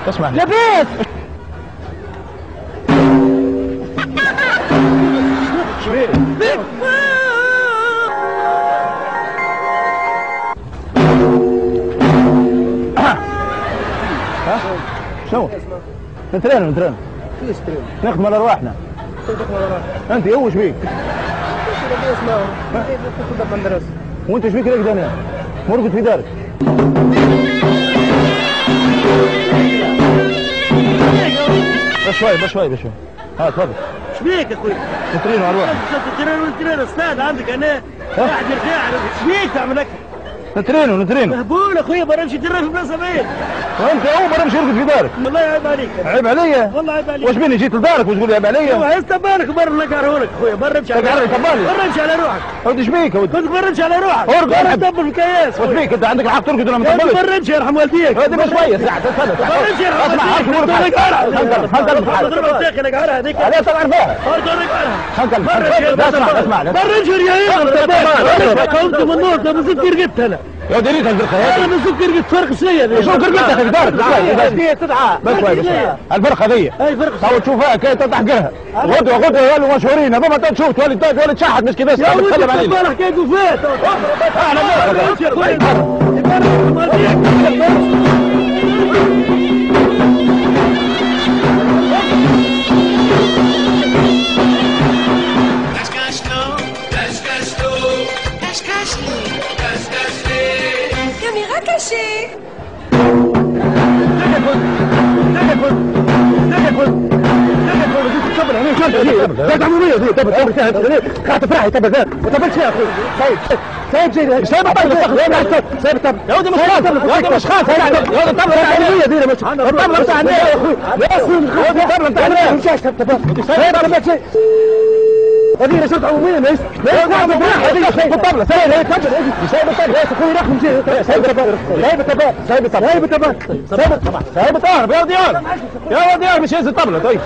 اسمع لبيت شنو؟ نترين كيف ترين؟ نخدم على ارواحنا. انت وش بيك؟ وانت ايش بيك لك دنيا؟ مرقد في دارك. بس شوي ها تفضل. ايش بيك يا اخوي؟ نترين ارواحنا. نترين استاذ عندك انا واحد يرتاح. ايش بيك تعمل هكا؟ نترين مهبول اخويا ما نمشي ترى في بلاصه بعيد. وانت ما نمشي يرقد في دارك. والله عيب عليك. عيب عليا؟ والله عيب عليك. واش بيني جيت لدارك وتقول لي عيب عليا؟ ايوه استبالك برا نقهرهولك اخويا برا امشي على روحك. برا امشي على روحك. ودي ايش بيك؟ كنت برا امشي على روحك. برا تطبل في الكياس. واش بيك؟ انت عندك الحق ترقد ولا ما تطبلش؟ برا امشي يرحم والديك. هذه مش شويه ساعه استنى برا امشي يرحم والديك. هنقلب هذيك عليها طبعا فيها اسمع برا امشي يا كنت من النور ده من زفت رقدت انا. يا دريت الفرقه انا من زفت رقدت فرق شويه. شوف رقدتك في دارك هي تدعى بس الفرقه ذي اي فرقه تو تشوفها كي تحقرها غدوه يولوا مشهورين هذوما تشوف تولي تشحت مش كذا تتكلم علينا يا حكايه وفات Caméra cachée. سايب جيدي سايب الطبلة سايب الطبلة يا ودي مش خاص يا ودي مش خاص يا ودي الطبلة العالمية دي مش الطبلة بتاعنا يا اخوي يا ودي الطبلة بتاعنا مش سايب الطبلة هذه رسالة عمومية ليش؟ لا نعم هذه سايب الطبلة سايب الطبلة يا اخوي رقم سايب الطبلة سايب الطبلة يا وديار مش هز الطبلة طيب